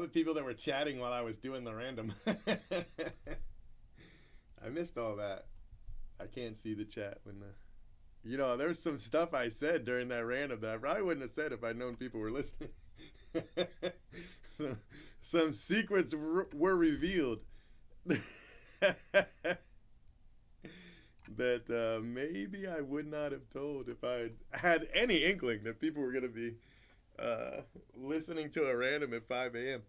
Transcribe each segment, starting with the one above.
the people that were chatting while I was doing the random. I missed all that. I can't see the chat when the. There's some stuff I said during that random that I probably wouldn't have said if I'd known people were listening. some secrets were revealed that maybe I would not have told if I had any inkling that people were going to be listening to a random at 5 a.m.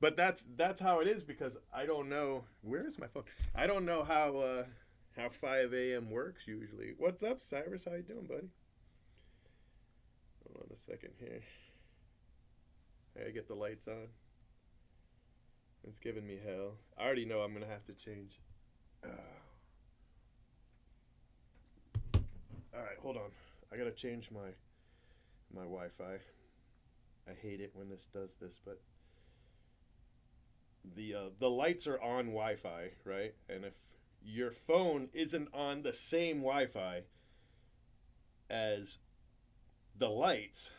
But that's how it is because I don't know. Where is my phone? I don't know how 5 a.m. works usually. What's up, Cyrus? How you doing, buddy? Hold on a second here. I gotta get the lights on. It's giving me hell. I already know I'm gonna have to change. All right, hold on. I gotta change my Wi-Fi. I hate it when this does this, but the lights are on Wi-Fi, right? And if your phone isn't on the same Wi-Fi as the lights,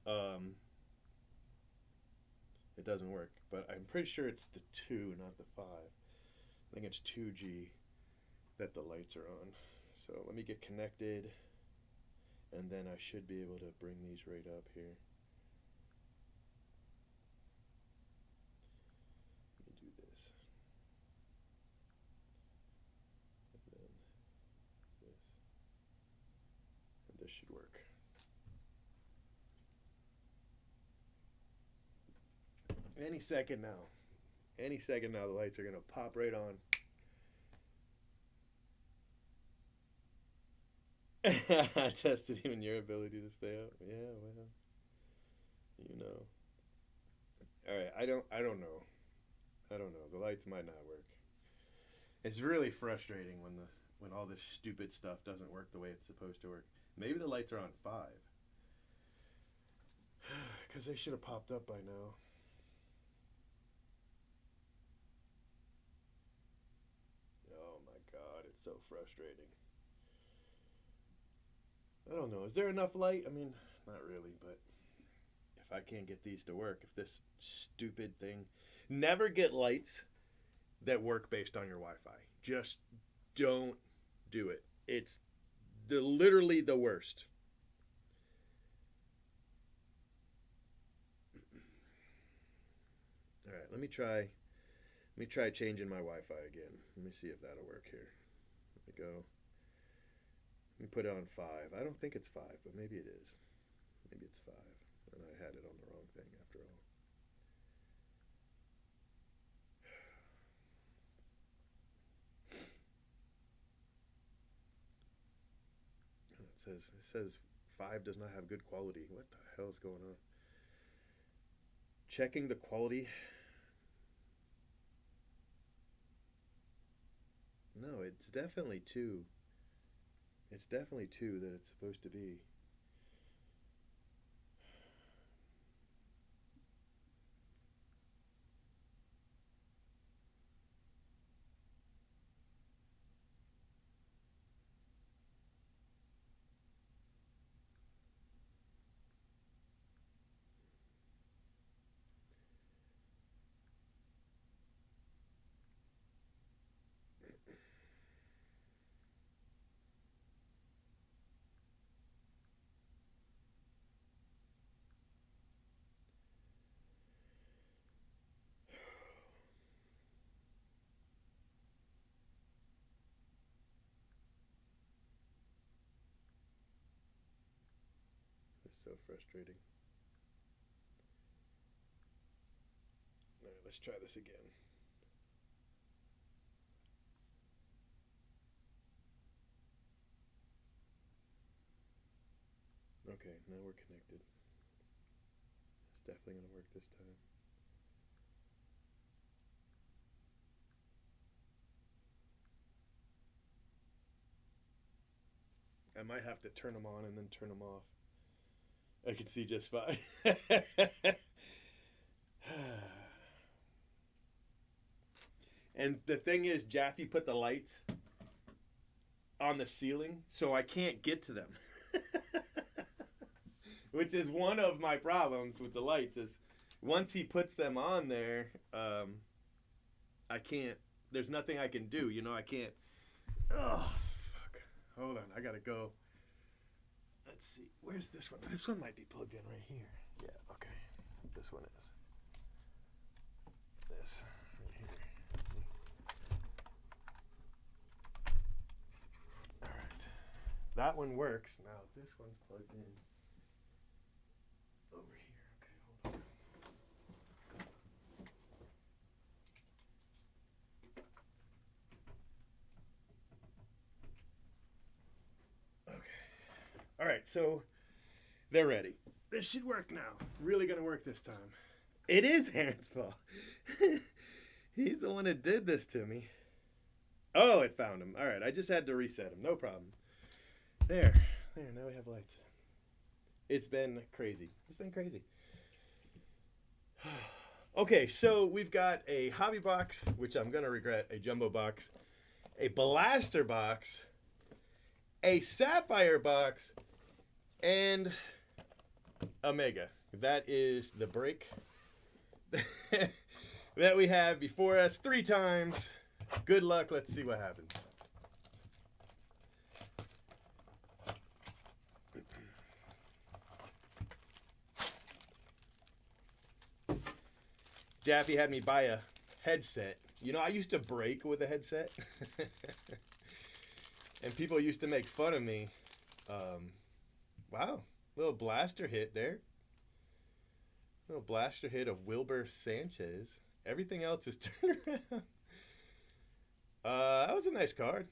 it doesn't work. But I'm pretty sure it's the 2, not the 5. I think it's 2G that the lights are on. So let me get connected, and then I should be able to bring these right up here. Let me do this. And then this. And this should work. Any second now. Any second now, the lights are going to pop right on. I tested even your ability to stay up. Yeah, well, All right, I don't know. I don't know. The lights might not work. It's really frustrating when all this stupid stuff doesn't work the way it's supposed to work. Maybe the lights are on 5. Because they should have popped up by now. Oh my God, it's so frustrating. I don't know. Is there enough light? I mean, not really, but if I can't get these to work, if this stupid thing. Never get lights that work based on your Wi-Fi. Just don't do it. It's literally the worst. All right, let me try changing my Wi-Fi again. Let me see if that'll work here. Let me go. Let me put it on 5. I don't think it's 5, but maybe it is. Maybe it's 5. And I had it on the wrong thing after all. It says 5 does not have good quality. What the hell is going on? Checking the quality. No, it's definitely 2. It's definitely 2 that it's supposed to be. It's so frustrating. All right, let's try this again. Okay, now we're connected. It's definitely going to work this time. I might have to turn them on and then turn them off. I can see just fine. And the thing is, Jaffe put the lights on the ceiling, so I can't get to them. Which is one of my problems with the lights is once he puts them on there, I can't. There's nothing I can do. You know, I can't. Oh fuck! Hold on, I gotta go. Let's see. Where's this one? This one might be plugged in right here. Yeah. Okay. This one is. This right here. All right. That one works. Now this one's plugged in. Over here. Okay, hold on. Okay. All right, so they're ready. This should work now. Really gonna work this time. It is Aaron's fault. He's the one that did this to me. Oh, it found him. All right, I just had to reset him. No problem. There. Now we have lights. It's been crazy. Okay, so we've got a hobby box, which I'm gonna regret, a jumbo box, a blaster box, a sapphire box, and a mega. That is the break that we have before us 3 times. Good luck. Let's see what happens. Jaffe had me buy a headset. You know, I used to break with a headset. And people used to make fun of me. Wow. Little blaster hit there. Little blaster hit of Wilbur Sanchez. Everything else is turned around. That was a nice card.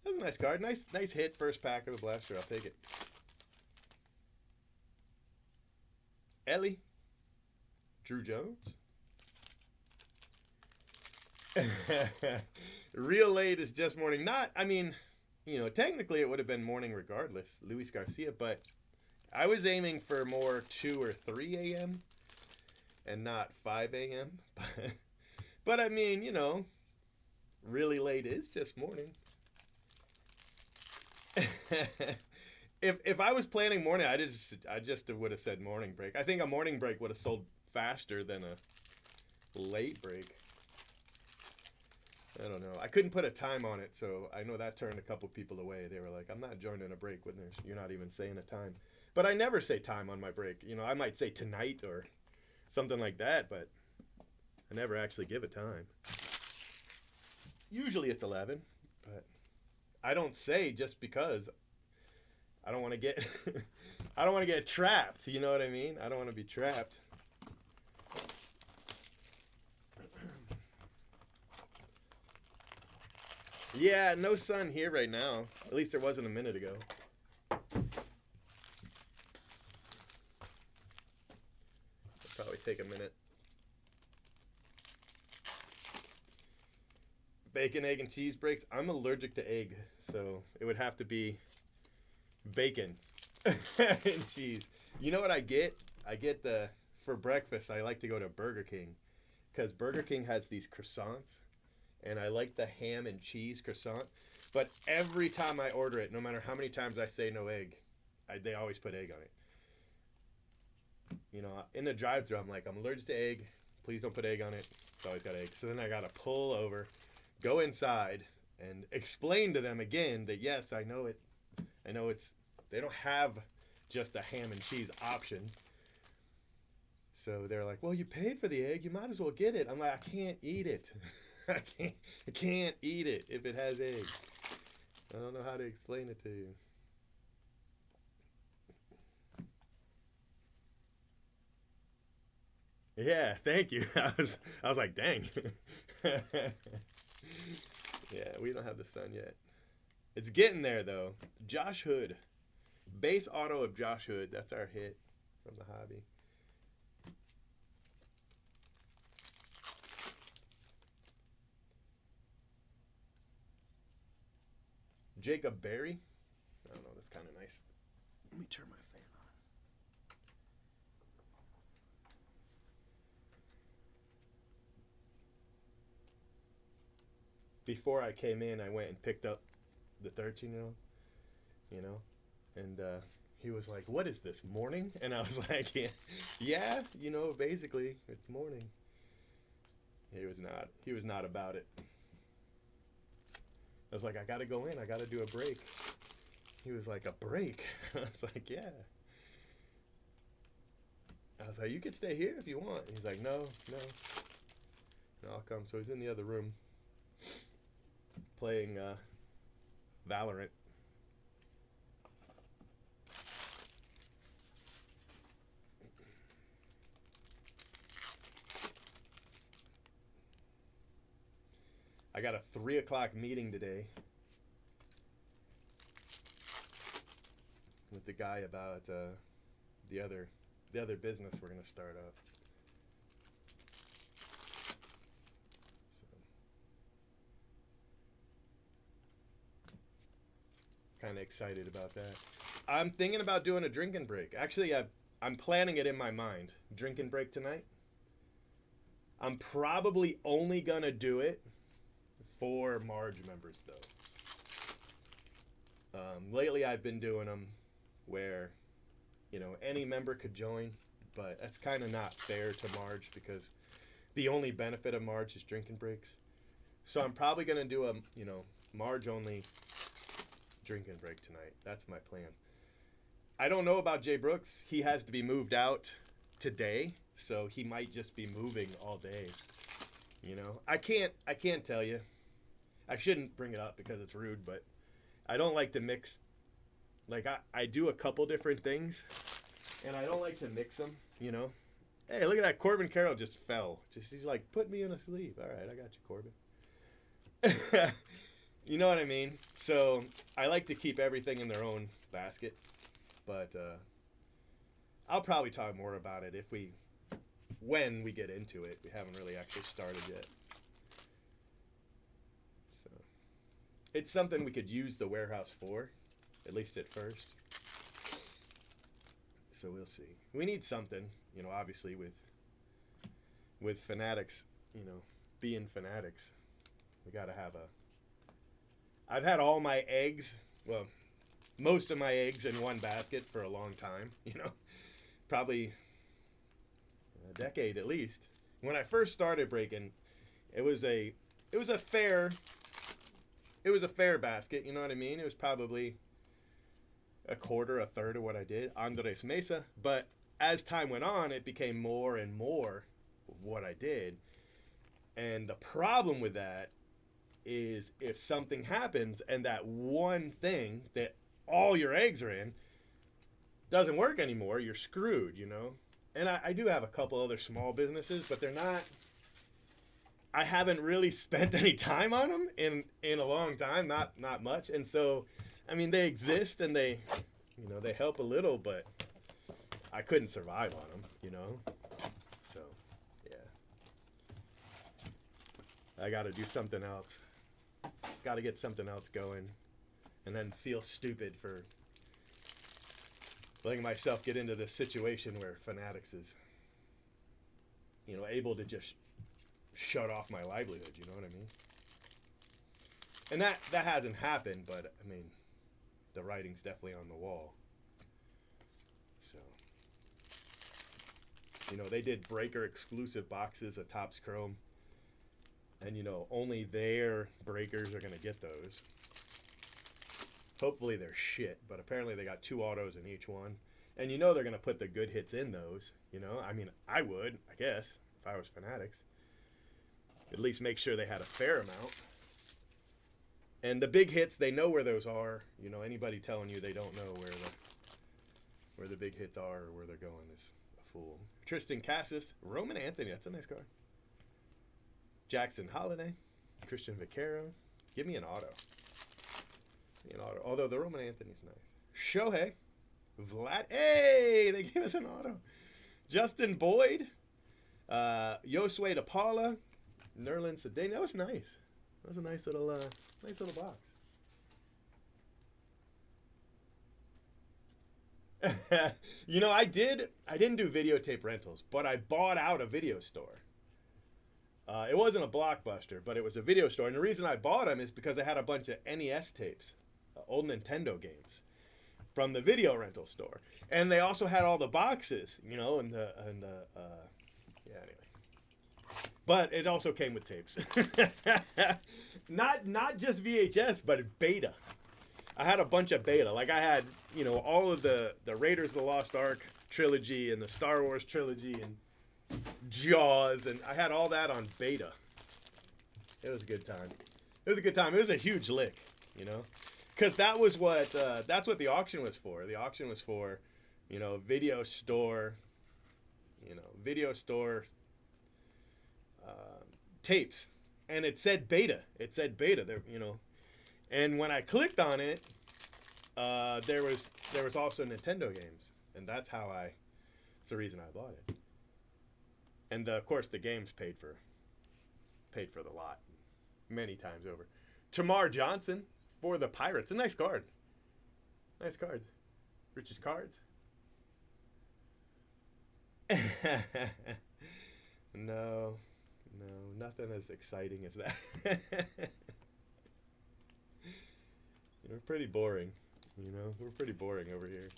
Nice hit, first pack of the blaster. I'll take it. Ellie. Drew Jones. Real late is just morning. Technically it would have been morning regardless. Luis Garcia, but I was aiming for more 2 or 3 a.m. and not 5 a.m. But I mean, really late is just morning. If I was planning morning, I just would have said morning break. I think a morning break would have sold faster than a late break. I don't know. I couldn't put a time on it, so I know that turned a couple people away. They were like, I'm not joining a break when you're not even saying a time. But I never say time on my break. I might say tonight or something like that, but I never actually give a time. Usually it's 11, but I don't say just because I don't want to get I don't want to get trapped, you know what I mean? I don't want to be trapped. Yeah, no sun here right now. At least there wasn't a minute ago. It'll probably take a minute. Bacon, egg, and cheese breaks. I'm allergic to egg, so it would have to be bacon and cheese. You know what I get? For breakfast, I like to go to Burger King because Burger King has these croissants. And I like the ham and cheese croissant. But every time I order it, no matter how many times I say no egg, they always put egg on it. In the drive-thru, I'm like, I'm allergic to egg. Please don't put egg on it. It's always got egg. So then I got to pull over, go inside, and explain to them again that, yes, I know it. They don't have just a ham and cheese option. So they're like, well, you paid for the egg. You might as well get it. I'm like, I can't eat it. I can't eat it if it has eggs. I don't know how to explain it to you. Yeah, thank you. I was like, dang. Yeah, we don't have the sun yet. It's getting there though. Josh Hood. Base auto of Josh Hood. That's our hit from the hobby. Jacob Berry. I don't know, that's kind of nice. Let me turn my fan on. Before I came in, I went and picked up the 13-year-old, and he was like, "What is this, morning?" And I was like, yeah, basically it's morning. He was not about it. I was like, "I gotta go in, I gotta do a break." He was like, "A break?" I was like, "Yeah." I was like, "You could stay here if you want." He's like, no, I'll come. So he's in the other room playing Valorant. I got a 3 o'clock meeting today with the guy about the other business we're gonna start up. So, kind of excited about that. I'm thinking about doing a drinking break. Actually, I'm planning it in my mind. Drinking break tonight. I'm probably only gonna do it for Marge members, though. Lately, I've been doing them where, any member could join, but that's kind of not fair to Marge because the only benefit of Marge is drinking breaks. So I'm probably going to do a, Marge only drinking break tonight. That's my plan. I don't know about Jay Brooks. He has to be moved out today, so he might just be moving all day. I can't tell you. I shouldn't bring it up because it's rude, but I don't like to mix. Like, I do a couple different things, and I don't like to mix them, Hey, look at that. Corbin Carroll just fell. He's like, put me in a sleeve. All right, I got you, Corbin. You know what I mean? So I like to keep everything in their own basket, but I'll probably talk more about it when we get into it. We haven't really actually started yet. It's something we could use the warehouse for, at least at first. So we'll see. We need something, obviously with Fanatics, being Fanatics. We got to have I've had all my eggs, well, most of my eggs in one basket for a long time, probably a decade at least. When I first started breaking, it was a fair basket, you know what I mean? It was probably a quarter, a third of what I did, Andres Mesa. But as time went on, it became more and more of what I did. And the problem with that is if something happens and that one thing that all your eggs are in doesn't work anymore, you're screwed, And I do have a couple other small businesses, but they're not... I haven't really spent any time on them in a long time, not much. And so, I mean, they exist and they help a little, but I couldn't survive on them, So, yeah. I got to do something else. Got to get something else going and then feel stupid for letting myself get into this situation where Fanatics is, able to just shut off my livelihood, you know what I mean? And that hasn't happened, but I mean, the writing's definitely on the wall. So, they did breaker exclusive boxes of Topps Chrome, and only their breakers are gonna get those. Hopefully they're shit, but apparently they got 2 autos in each one, and they're gonna put the good hits in those. I mean, I would, I guess, if I was Fanatics. At least make sure they had a fair amount. And the big hits, they know where those are. Anybody telling you they don't know where the big hits are or where they're going is a fool. Tristan Cassis, Roman Anthony, that's a nice card. Jackson Holiday, Christian Vaquero. Give me an auto. Although the Roman Anthony's nice. Shohei, Vlad. Hey, they gave us an auto. Justin Boyd, Josue DePaula, Nerlin Sedane. That was nice. That was a nice little box. I didn't do videotape rentals, but I bought out a video store. It wasn't a Blockbuster, but it was a video store. And the reason I bought them is because I had a bunch of NES tapes, old Nintendo games. from the video rental store, and they also had all the boxes, you know, yeah. Anyway, but it also came with tapes, not just VHS, but beta. I had a bunch of beta. Like I had, you know, all of the Raiders of the Lost Ark trilogy and the Star Wars trilogy and Jaws, and I had all that on beta. It was a good time. It was a good time. It was a huge lick, you know, because that's what the auction was for. The auction was for, you know, video store tapes, and it said beta. It said beta there, you know, and when I clicked on it, there was also Nintendo games, and that's the reason I bought it. And of course, the games paid for the lot many times over. Tamar Johnson for the Pirates. A nice card. Nice card. Rich's cards. No, nothing as exciting as that. We're pretty boring. You know, we're pretty boring over here.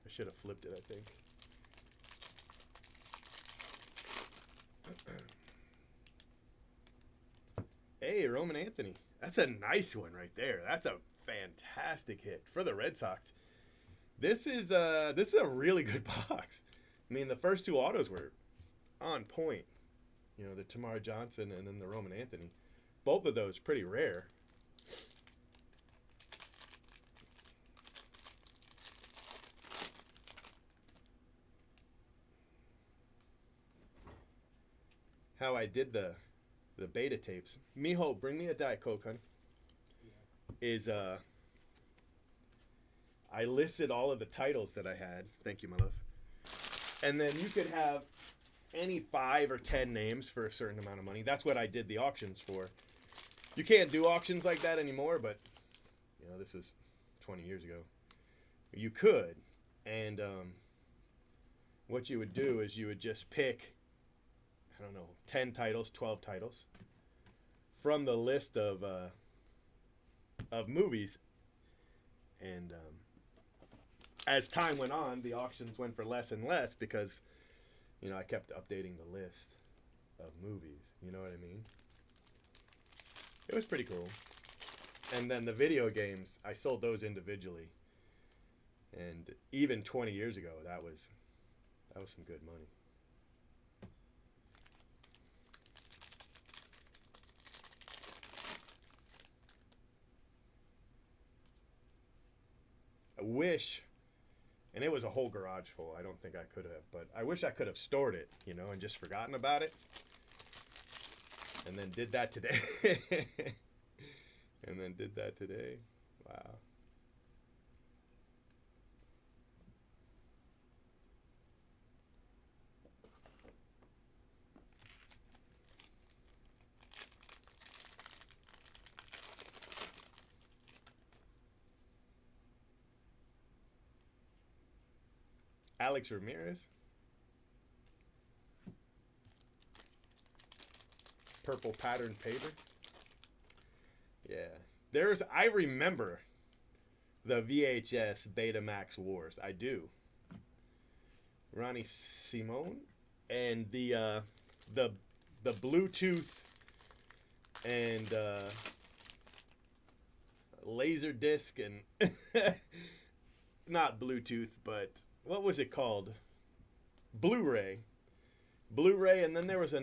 I should have flipped it, I think. Hey, Roman Anthony. That's a nice one right there. That's a fantastic hit for the Red Sox. This is a really good box. I mean, the first two autos were on point. You know, the Tamar Johnson and then the Roman Anthony. Both of those pretty rare. How I did the beta tapes. Mijo, bring me a Diet Coke, honey. Yeah. I listed all of the titles that I had. Thank you, my love. And then you could have any 5 or 10 names for a certain amount of money. That's what I did the auctions for. You can't do auctions like that anymore, but you know, this was 20 years ago. You could, and what you would do is you would just pick, I don't know, 10 titles, 12 titles from the list of movies, and as time went on, the auctions went for less and less because, you know, I kept updating the list of movies. You know what I mean? It was pretty cool. And then the video games, I sold those individually, and even 20 years ago, that was some good money. I wish, and it was a whole garage full. I don't think I could have, but I wish I could have stored it, you know, and just forgotten about it. And then did that today. Wow. Alex Ramirez. Purple patterned paper. Yeah. I remember the VHS Betamax Wars. I do. Ronnie Simone. And the Bluetooth and laser disc and not Bluetooth, but what was it called? Blu-ray, and then there was a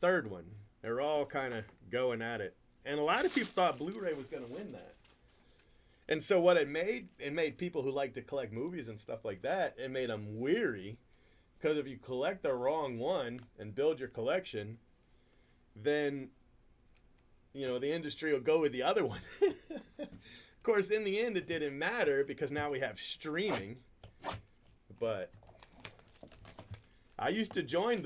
third one. They were all kind of going at it, and a lot of people thought Blu-ray was going to win that. And so what it made people who like to collect movies and stuff like that, it made them weary, because if you collect the wrong one and build your collection, then, you know, the industry will go with the other one. Of course, in the end, it didn't matter because now we have streaming. But I used to join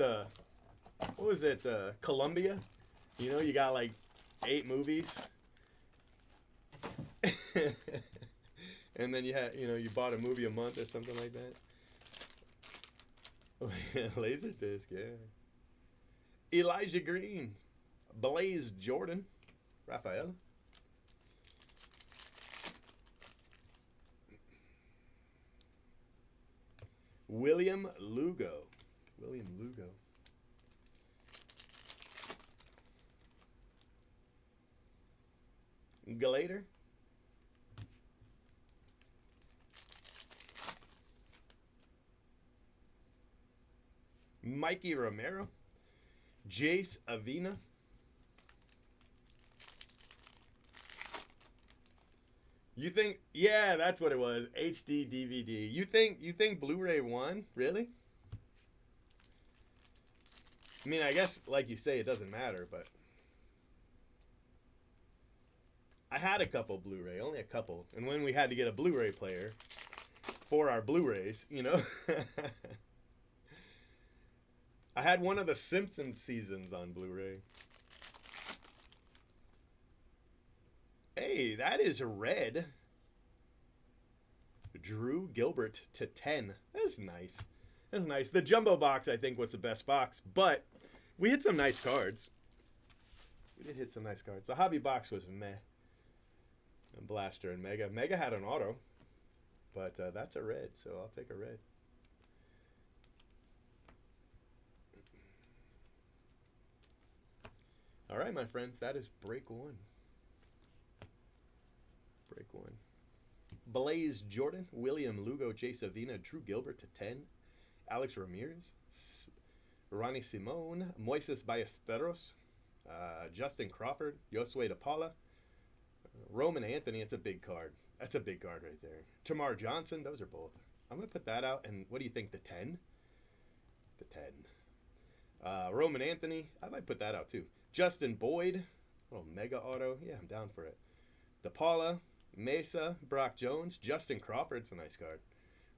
Columbia. You know, you got like 8 movies. And then you had, you bought a movie a month or something like that. Laserdisc, yeah. Elijah Green, Blaze Jordan, Raphael. William Lugo. William Lugo. Glader. Mikey Romero. Jace Avina. You think? Yeah, that's what it was. HD DVD. You think Blu-ray won? Really? I mean, I guess like you say, it doesn't matter, but I had a couple Blu-ray, only a couple, and when we had to get a Blu-ray player for our Blu-rays, I had one of the Simpsons seasons on Blu-ray. Hey, that is red. Drew Gilbert to 10. That's nice. That's nice. The jumbo box, I think, was the best box, but we hit some nice cards. We did hit some nice cards. The hobby box was meh. And Blaster and Mega. Mega had an auto, but that's a red, so I'll take a red. All right, my friends, that is break one. Break one. Blaze Jordan, William Lugo, Jace Avina, Drew Gilbert to 10, Alex Ramirez, Ronnie Simone, Moises Ballesteros, Justin Crawford, Josue De Paula, Roman Anthony. It's a big card. That's a big card right there. Tamar Johnson, those are both. I'm going to put that out, and what do you think, the 10? The 10. Roman Anthony, I might put that out too. Justin Boyd, little mega auto. Yeah, I'm down for it. De Paula, Mesa, Brock Jones, Justin Crawford's a nice card.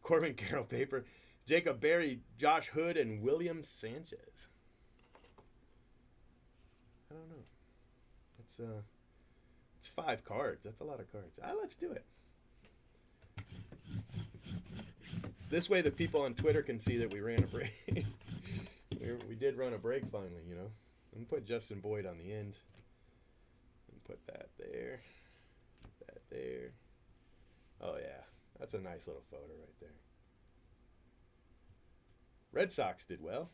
Corbin Carroll paper, Jacob Berry, Josh Hood, and William Sanchez. I don't know. It's 5 cards. That's a lot of cards. Let's do it. This way the people on Twitter can see that we ran a break. we did run a break finally, And put Justin Boyd on the end. And put that there. That there. Oh, yeah. That's a nice little photo right there. Red Sox did well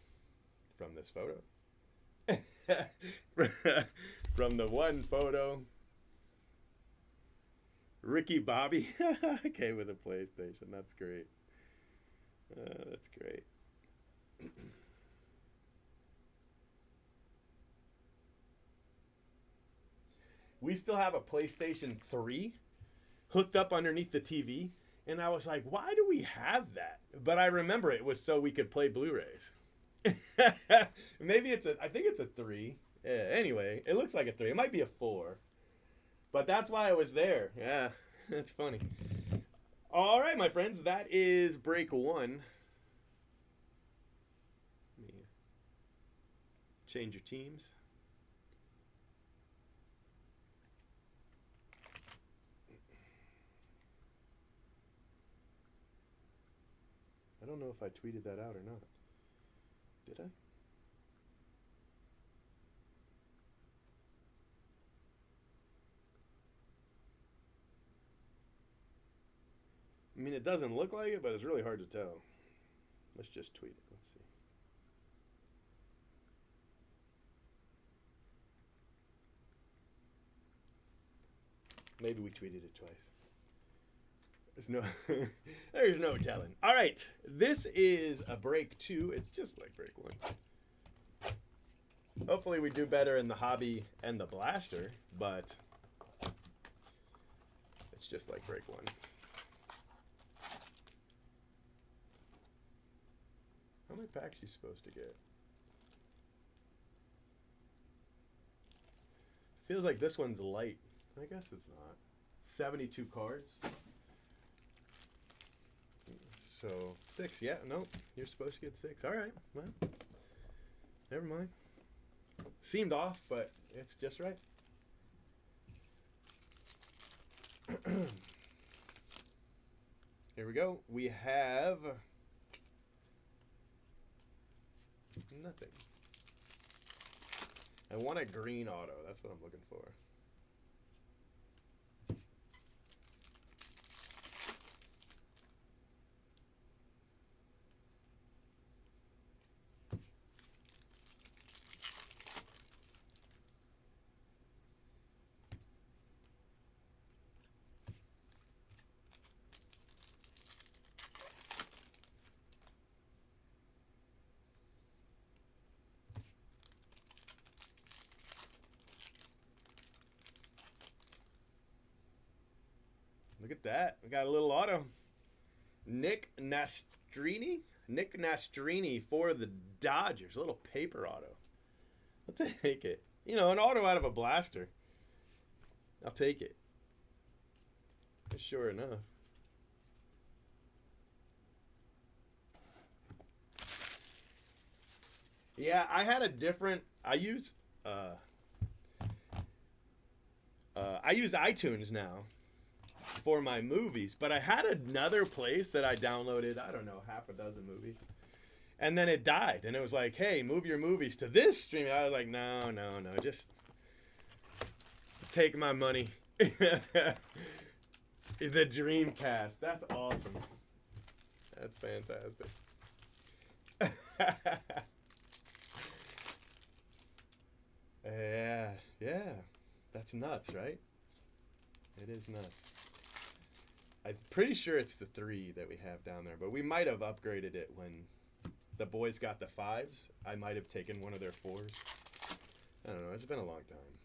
from this photo. From the one photo. Ricky Bobby came with a PlayStation. That's great. That's great. We still have a PlayStation 3 hooked up underneath the TV. And I was like, why do we have that? But I remember it was so we could play Blu-rays. Maybe I think it's a 3. Yeah, anyway, it looks like a 3. It might be a 4. But that's why it was there. Yeah, that's funny. All right, my friends, that is break 1. Let me change your teams. I don't know if I tweeted that out or not. Did I? I mean, it doesn't look like it, but it's really hard to tell. Let's just tweet it. Let's see. Maybe we tweeted it twice. There's no telling. All right, this is a break 2. It's just like break 1. Hopefully we do better in the hobby and the blaster, but it's just like break 1. How many packs are you supposed to get? Feels like this one's light. I guess it's not. 72 cards. So 6, yeah, no, you're supposed to get 6. All right, well, never mind. Seemed off, but it's just right. Here we go. We have nothing. I want a green auto. That's what I'm looking for. Look at that. We got a little auto. Nick Nastrini? Nick Nastrini for the Dodgers. A little paper auto. I'll take it. You know, an auto out of a blaster. I'll take it. Sure enough. Yeah, I had a different. I use iTunes now for my movies, but I had another place that I downloaded, I don't know, half a dozen movies. And then it died, and it was like, hey, move your movies to this streaming. I was like, no, just take my money. The Dreamcast. That's awesome. That's fantastic. Yeah. That's nuts, right? It is nuts. I'm pretty sure it's the 3 that we have down there, but we might have upgraded it when the boys got the 5s. I might have taken one of their 4s. I don't know. It's been a long time.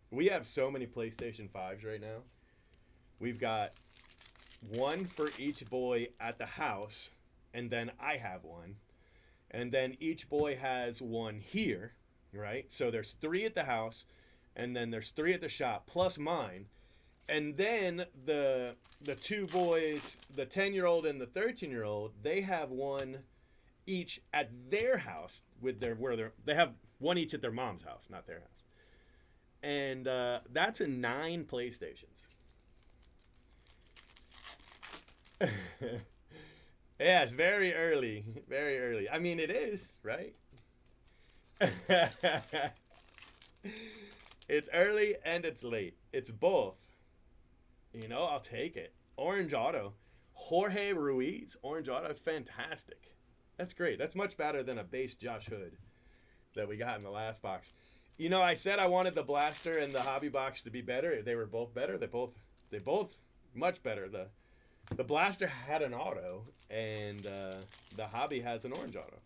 We have so many PlayStation 5s right now. We've got one for each boy at the house, and then I have one. And then each boy has one here, right? So there's 3 at the house, and then there's 3 at the shop, plus mine. And then the 2 boys, the 10-year-old and the 13-year-old, they have one each at their house with they have one each at their mom's house, not their house. And that's 9 PlayStations. Yeah, it's very early. Very early. I mean, it is, right? It's early and it's late. It's both. You know, I'll take it. Orange auto. Jorge Ruiz. Orange auto. It's fantastic. That's great. That's much better than a base Josh Hood that we got in the last box. You know, I said I wanted the blaster and the hobby box to be better. They were both better. They both much better. The blaster had an auto, and the hobby has an orange auto.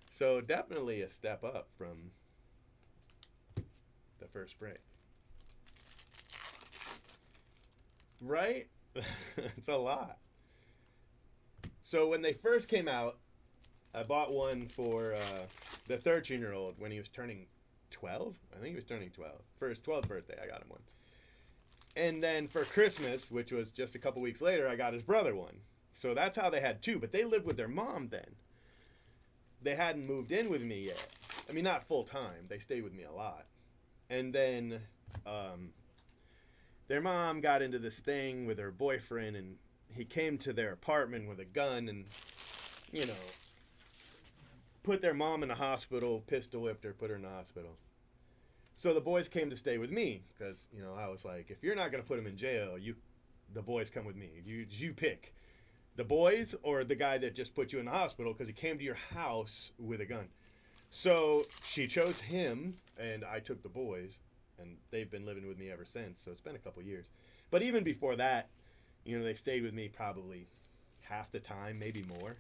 So definitely a step up from the first break. Right? It's a lot. So when they first came out, I bought one for the 13-year-old when he was turning 12. I think he was turning 12. For his 12th birthday, I got him one. And then for Christmas, which was just a couple weeks later, I got his brother one. So that's how they had 2. But they lived with their mom then. They hadn't moved in with me yet. I mean, not full time. They stayed with me a lot. And then their mom got into this thing with her boyfriend, and he came to their apartment with a gun and, you know, put their mom in the hospital, pistol whipped her, put her in the hospital. So the boys came to stay with me because, you know, I was like, if you're not going to put him in jail, the boys come with me. You pick the boys or the guy that just put you in the hospital because he came to your house with a gun. So she chose him, and I took the boys, and they've been living with me ever since. So it's been a couple years. But even before that, you know, they stayed with me probably half the time, maybe more.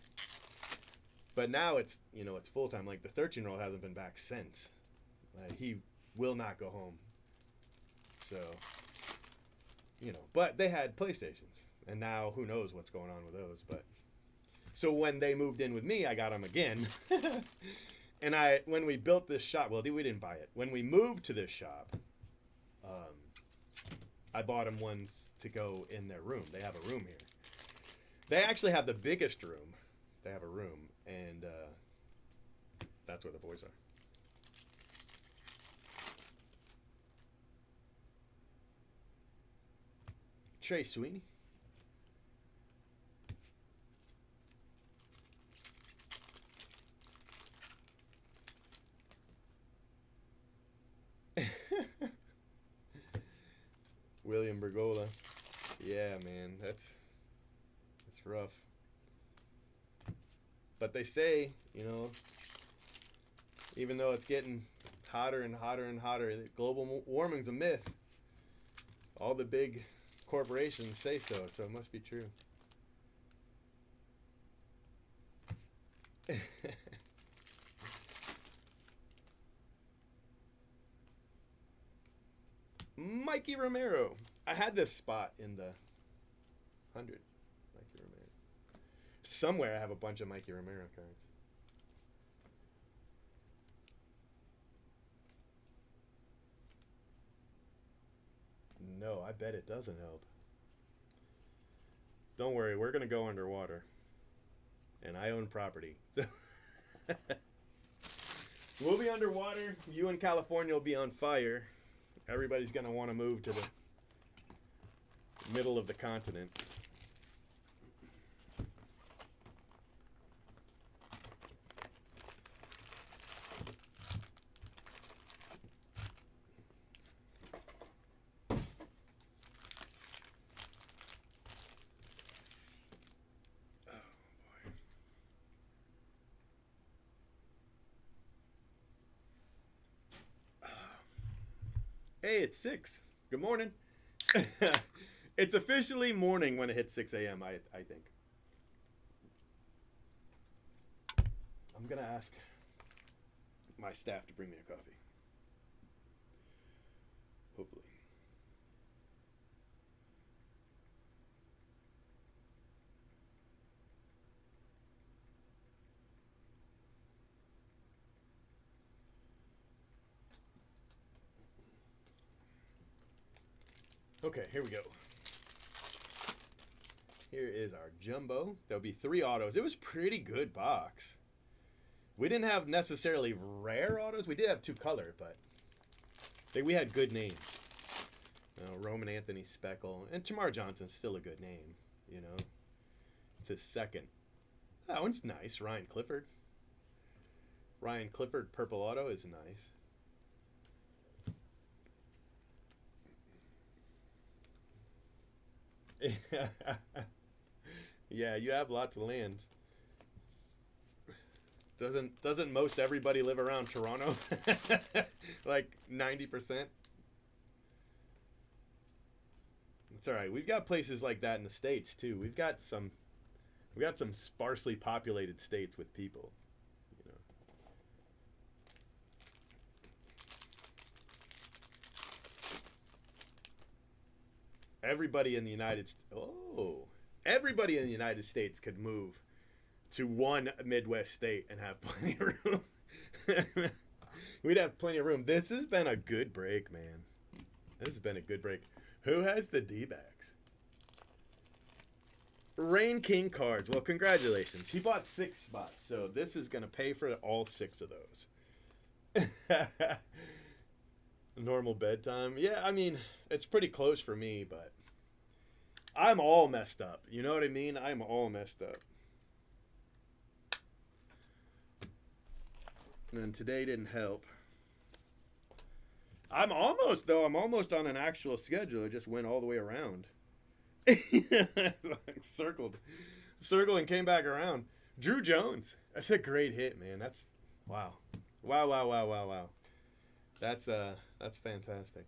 But now it's, you know, it's full time. Like the 13-year-old hasn't been back since. He will not go home. So, you know, but they had PlayStations, and now who knows what's going on with those. But so when they moved in with me, I got them again. And when we built this shop, well, we didn't buy it. When we moved to this shop, I bought them ones to go in their room. They have a room here. They actually have the biggest room. They have a room, and that's where the boys are. Trey Sweeney. William Bergola. Yeah, man, that's rough. But they say, you know, even though it's getting hotter and hotter and hotter, global warming's a myth. All the big corporations say so it must be true. Mikey Romero. I had this spot in the 100. Mikey Romero. Somewhere I have a bunch of Mikey Romero cards. No, I bet it doesn't help. Don't worry, we're going to go underwater. And I own property. So we'll be underwater. You in California will be on fire. Everybody's going to want to move to the middle of the continent. Hey, it's 6. Good morning. It's officially morning when it hits 6 a.m., I think. I'm going to ask my staff to bring me a coffee. Hopefully. Okay, here we go. Here is our jumbo. There'll be 3 autos. It was a pretty good box. We didn't have necessarily rare autos. We did have 2 color, but I think we had good names. Roman Anthony Speckle. And Tamar Johnson's still a good name, you know. It's his second. That one's nice. Ryan Clifford. Ryan Clifford purple auto is nice. Yeah, you have lots of land. Doesn't most everybody live around Toronto? Like 90%? It's all right. We've got places like that in the States too. We've got some sparsely populated states with people, you know. Everybody in the United States could move to one Midwest state and have plenty of room. We'd have plenty of room. This has been a good break, man. This has been a good break. Who has the D-backs? Rain King cards. Well, congratulations. He bought 6 spots, so this is going to pay for all 6 of those. Normal bedtime. Yeah, I mean, it's pretty close for me, but I'm all messed up. You know what I mean? I'm all messed up. And today didn't help. I'm almost on an actual schedule. It just went all the way around. Circled and came back around. Drew Jones. That's a great hit, man. That's wow. That's fantastic.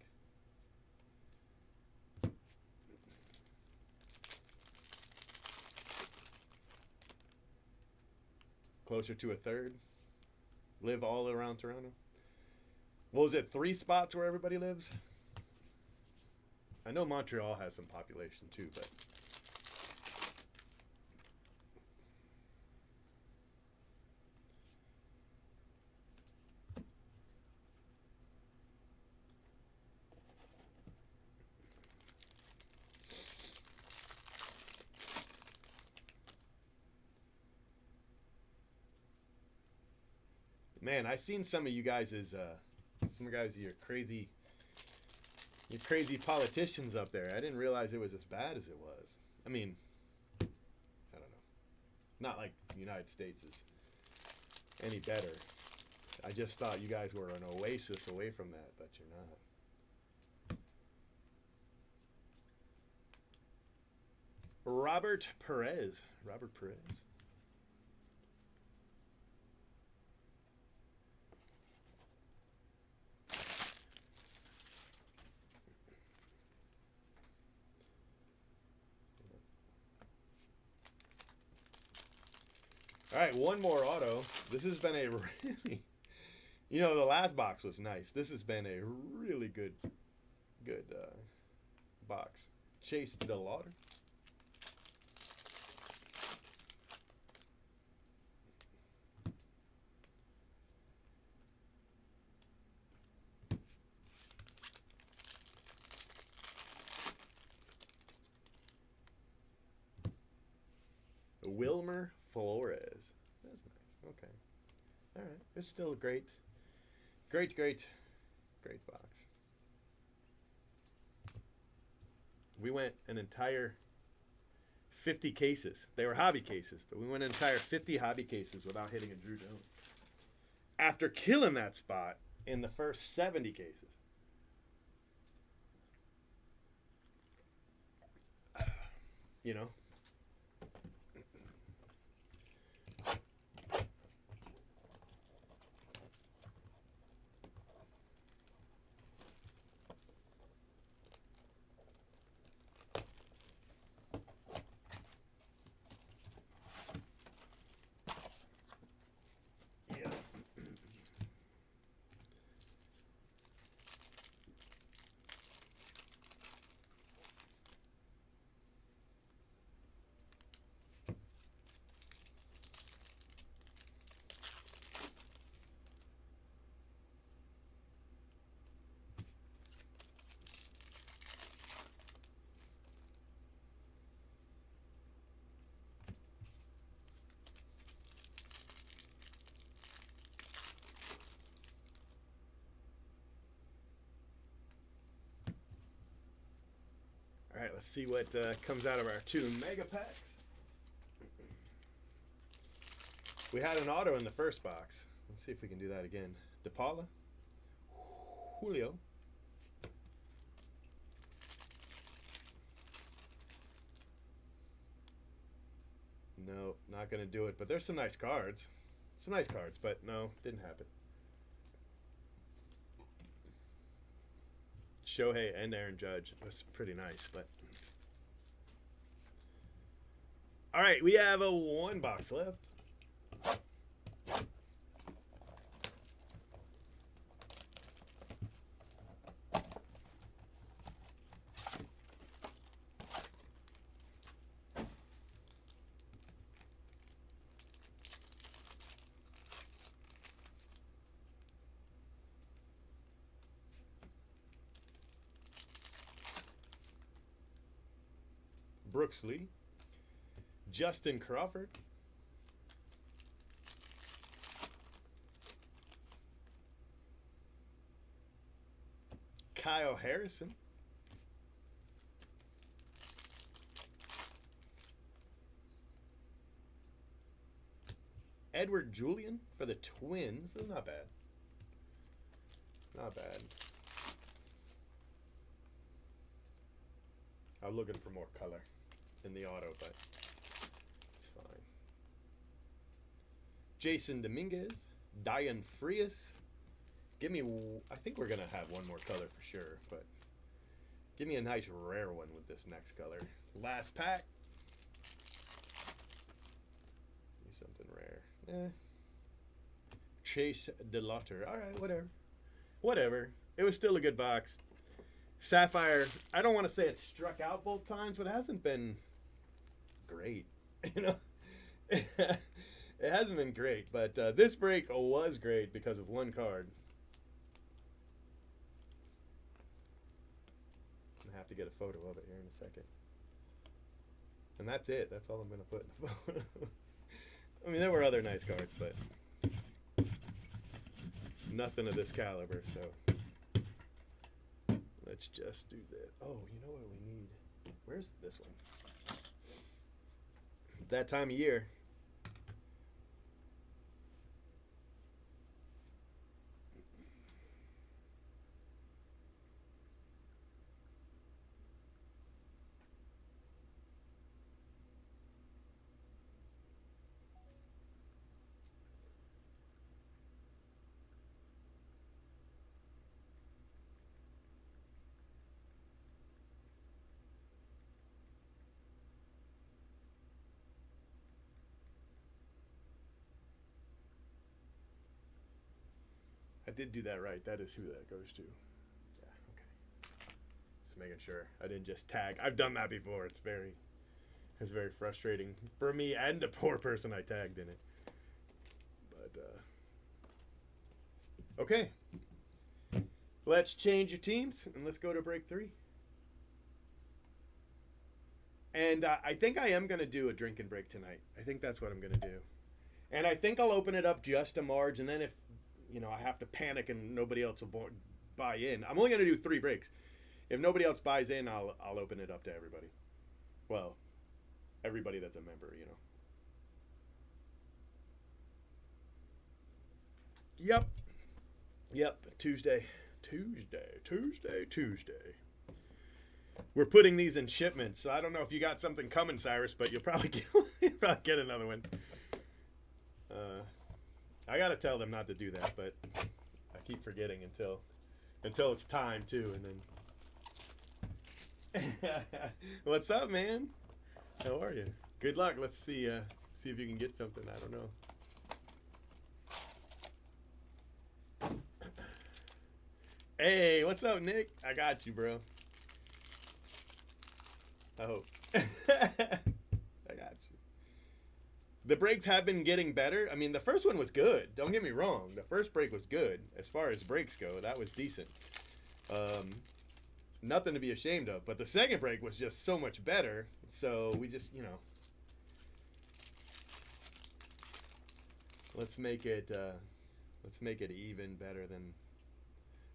Closer to a third. Live all around Toronto. What was it, 3 spots where everybody lives? I know Montreal has some population too, but man, I seen some of you guys' some guys, your crazy You crazy politicians up there. I didn't realize it was as bad as it was. I mean, I don't know. Not like the United States is any better. I just thought you guys were an oasis away from that, but you're not. Robert Perez. Robert Perez. All right, one more auto. This has been a really, the last box was nice. This has been a really good box. Chase DeLauder. Wilmer Flores. That's nice. Okay. All right. It's still a great box. We went an entire 50 cases. They were hobby cases, but we went an entire 50 hobby cases without hitting a Drew Jones. After killing that spot in the first 70 cases. You know? All right, let's see what comes out of our 2 mega packs. We had an auto in the first box. Let's see if we can do that again. DePaula, Julio, no, not going to do it, but there's some nice cards. But no, didn't happen. Shohei and Aaron Judge. It was pretty nice, but all right, we have a 1 box left. Brooks Lee, Justin Crawford, Kyle Harrison, Edward Julian for the Twins. That's not bad. Not bad. I was looking for more color in the auto, but it's fine. Jason Dominguez, Diane Frias. Give me, I think we're going to have one more color for sure, but give me a nice rare one with this next color. Last pack. Give me something rare. Chase DeLauder. All right, whatever. It was still a good box. Sapphire, I don't want to say it struck out both times, but it hasn't been great. It hasn't been great, but this break was great because of one card. I have to get a photo of it here in a second. And that's it. That's all I'm going to put in the photo. I mean, there were other nice cards, but nothing of this caliber, so let's let's just do this. Oh, you know what we need? Where's this one? That time of year. I did do that right. That is who that goes to. Yeah, okay. Just making sure I didn't just tag. I've done that before. It's very frustrating for me and the poor person I tagged in it. But okay. Let's change your teams and let's go to break 3. And I think I am going to do a drinking break tonight. I think that's what I'm going to do. And I think I'll open it up just to Marge, and then if I have to panic and nobody else will buy in. I'm only going to do 3 breaks. If nobody else buys in, I'll open it up to everybody. Well, everybody that's a member, Yep. Tuesday. We're putting these in shipments, so I don't know if you got something coming, Cyrus, but you'll probably get another one. I gotta tell them not to do that, but I keep forgetting until it's time too, and then. What's up, man? How are you? Good luck. Let's see if you can get something. I don't know. Hey, what's up, Nick? I got you, bro. I hope. I got you. The breaks have been getting better. I mean, the first one was good. Don't get me wrong. The first break was good. As far as breaks go, that was decent. Nothing to be ashamed of. But the second break was just so much better. So we just, let's make it even better than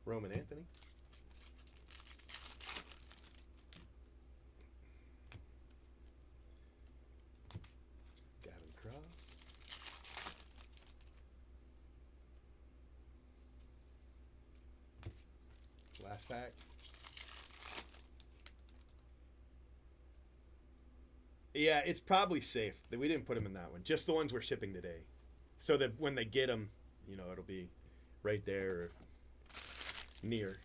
Roman Anthony. Last pack. Yeah, it's probably safe that we didn't put them in that one. Just the ones we're shipping today, so that when they get them, it'll be right there or near.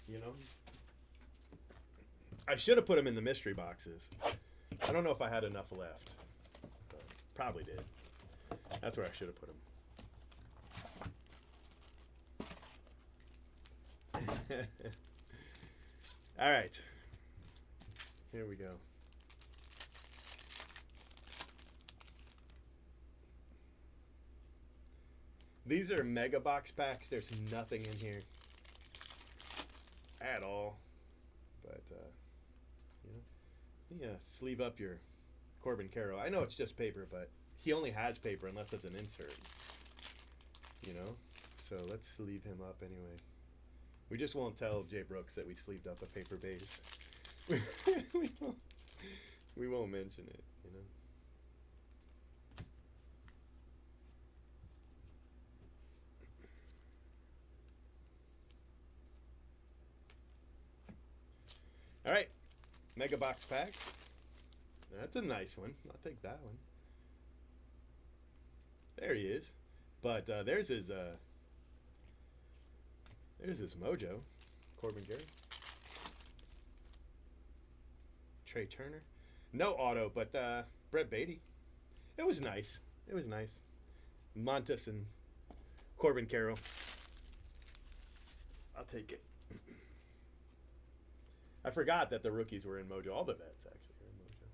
I should have put them in the mystery boxes. I don't know if I had enough left. Probably did. That's where I should have put them. All right. Here we go. These are mega box packs. There's nothing in here at all. But, sleeve up your Corbin Carroll. I know it's just paper, but he only has paper unless it's an insert. So let's sleeve him up anyway. We just won't tell Jay Brooks that we sleeved up a paper base. we won't mention it, All right, mega box pack. That's a nice one. I'll take that one. There he is. But there's his mojo. Corbin Gary. Trey Turner. No auto, but Brett Beatty. It was nice. Montes and Corbin Carroll. I'll take it. I forgot that the rookies were in mojo. All the vets actually are in mojo.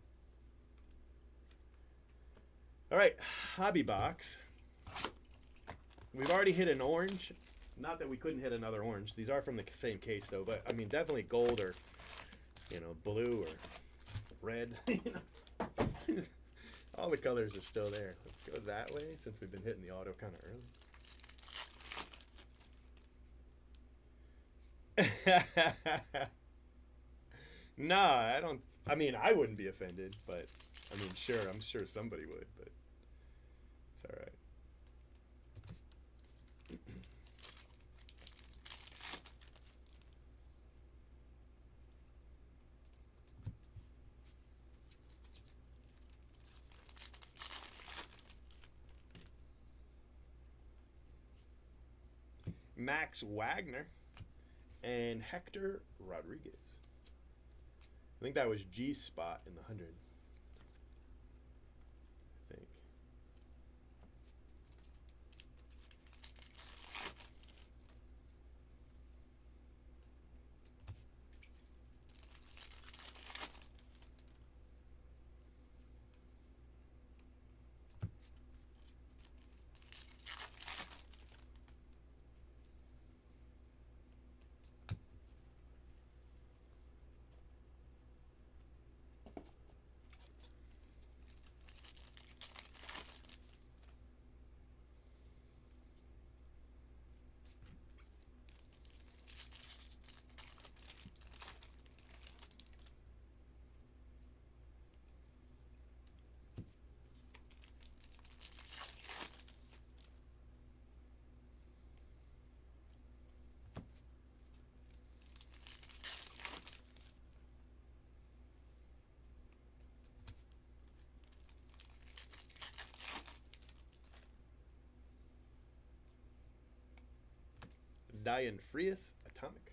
All right, hobby box. We've already hit an orange. Not that we couldn't hit another orange. These are from the same case, though. But, I mean, definitely gold or, blue or red. All the colors are still there. Let's go that way since we've been hitting the auto kind of early. Nah, I don't. I mean, I wouldn't be offended, but I mean, sure, I'm sure somebody would, but it's all right. Max Wagner and Hector Rodriguez. I think that was G's spot in the 100. I think. Diane Frias, Atomic.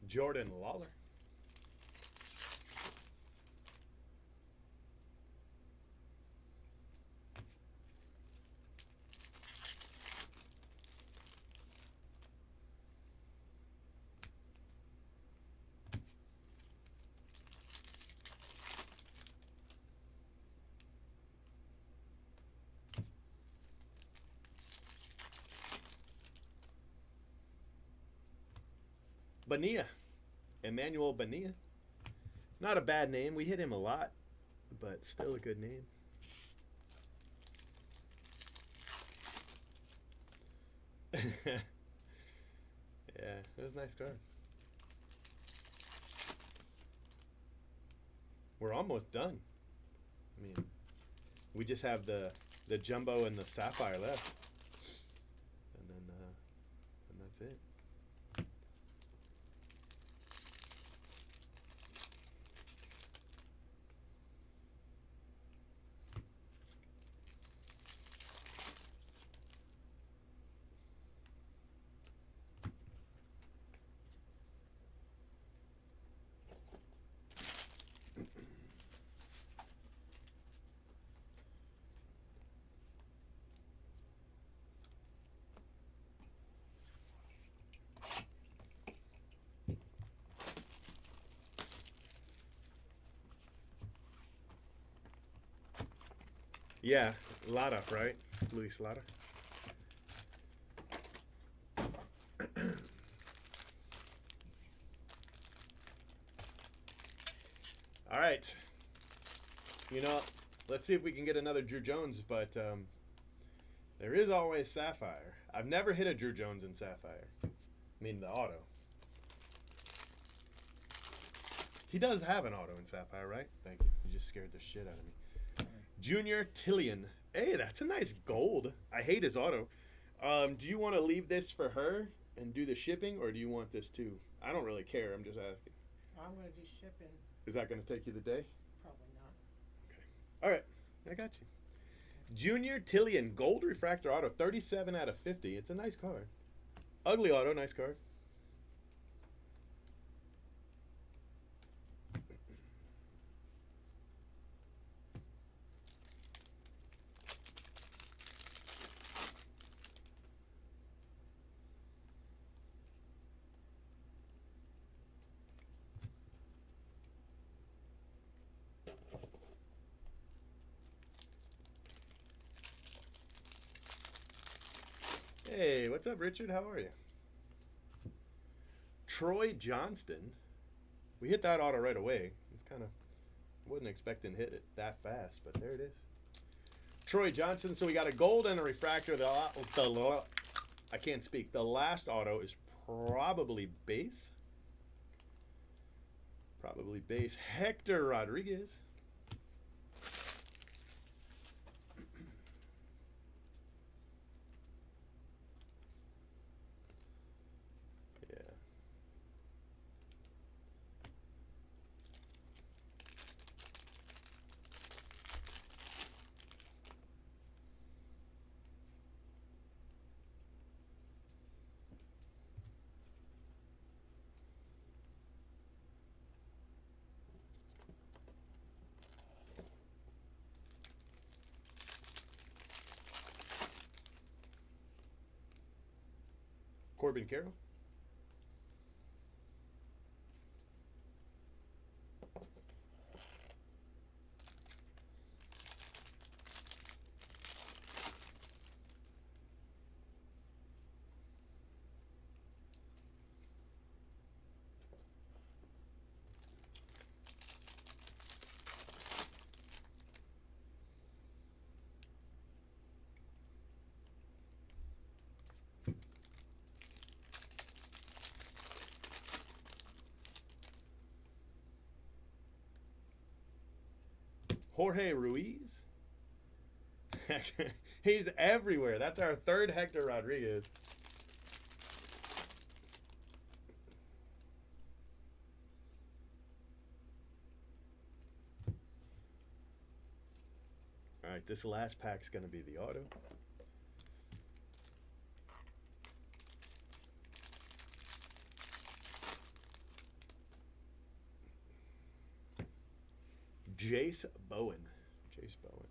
Jordan Lawler. Bonilla. Emmanuel Bonilla. Not a bad name. We hit him a lot, but still a good name. Yeah, it was a nice card. We're almost done. I mean, we just have the jumbo and the sapphire left, and that's it. Yeah, Lara, right? Luis Lara. All right. You know, let's see if we can get another Drew Jones, but there is always Sapphire. I've never hit a Drew Jones in Sapphire. I mean, the auto. He does have an auto in Sapphire, right? Thank you. You just scared the shit out of me. Junior Tillian. Hey, that's a nice gold. I hate his auto. Do you want to leave this for her and do the shipping, or do you want this too? I don't really care. I'm just asking. I'm going to do shipping. Is that going to take you the day? Probably not. Okay. All right. I got you. Junior Tillian, gold refractor auto, 37 out of 50. It's a nice card. Ugly auto, nice card. Hey, what's up, Richard? How are you? Troy Johnston. We hit that auto right away. It's kind of, wasn't expecting to hit it that fast, but there it is. Troy Johnson. So we got a gold and a refractor. I can't speak. The last auto is probably base. Probably base. Hector Rodriguez. Yeah. Corbin Carroll. Jorge Ruiz. He's everywhere. That's our third Hector Rodriguez. All right, this last pack's going to be the auto. Jace Bowen. Jace Bowen.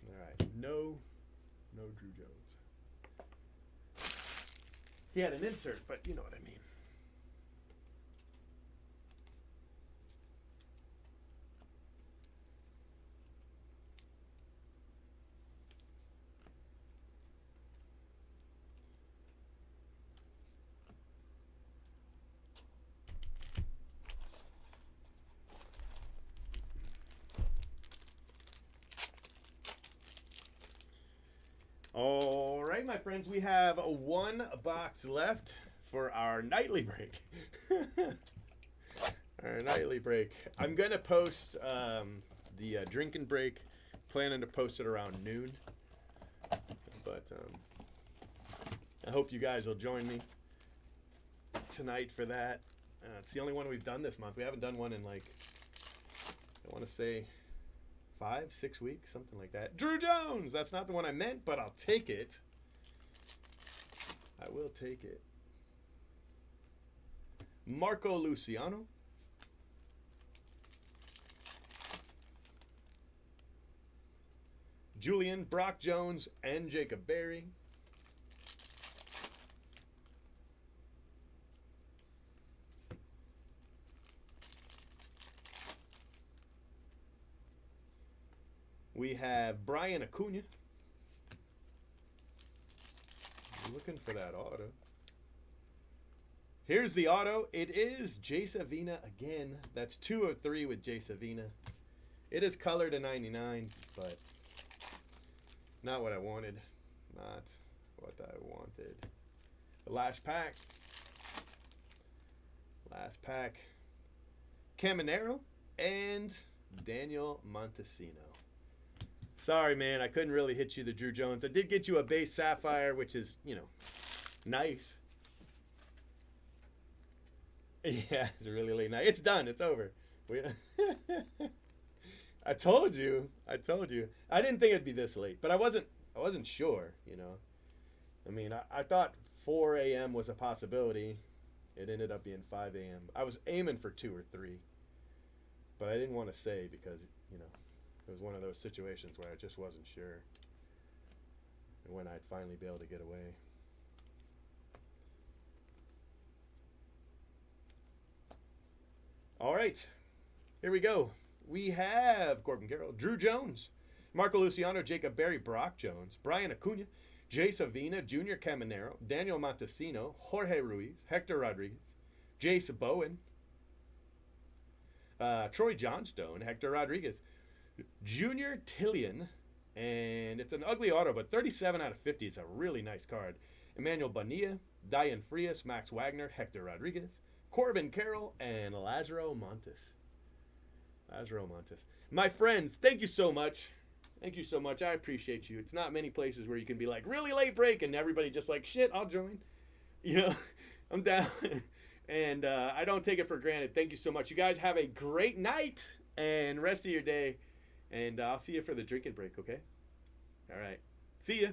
All right, no Drew Jones. He had an insert, but you know what I mean. All right, my friends, we have one box left for our nightly break. Our nightly break. I'm going to post the drinking break, planning to post it around noon. But I hope you guys will join me tonight for that. It's the only one we've done this month. We haven't done one in, like, I want to say 5-6 weeks, something like that. Drew Jones! That's not the one I meant, but I'll take it. I will take it. Marco Luciano. Julian, Brock Jones, and Jacob Berry. We have Brian Acuna. Looking for that auto. Here's the auto. It is Jace Avina again. That's 2 of 3 with Jace Avina. It is colored to 99, but not what I wanted. Not what I wanted. The last pack. Last pack. Caminero and Daniel Montesino. Sorry, man, I couldn't really hit you the Drew Jones. I did get you a base Sapphire, which is, you know, nice. Yeah, it's really late night. It's done. It's over. I told you. I didn't think it'd be this late, but I wasn't sure, you know. I mean, I thought 4 a.m. was a possibility. It ended up being 5 a.m. I was aiming for 2 or 3, but I didn't want to say because, you know, it was one of those situations where I just wasn't sure when I'd finally be able to get away. All right, here we go. We have Corbin Carroll, Drew Jones, Marco Luciano, Jacob Berry, Brock Jones, Brian Acuna, Jay Savina, Junior Caminero, Daniel Montesino, Jorge Ruiz, Hector Rodriguez, Jace Bowen, Troy Johnstone, Hector Rodriguez, Junior Tillian, and it's an ugly auto, but 37 out of 50. It's a really nice card. Emmanuel Bonilla, Diane Frias, Max Wagner, Hector Rodriguez, Corbin Carroll, and Lazaro Montes. Lazaro Montes. My friends, thank you so much. Thank you so much. I appreciate you. It's not many places where you can be like, really late break, and everybody just like, shit, I'll join. You know, I'm down. And I don't take it for granted. Thank you so much. You guys have a great night and rest of your day. And I'll see you for the drinking break, okay? All right. See ya.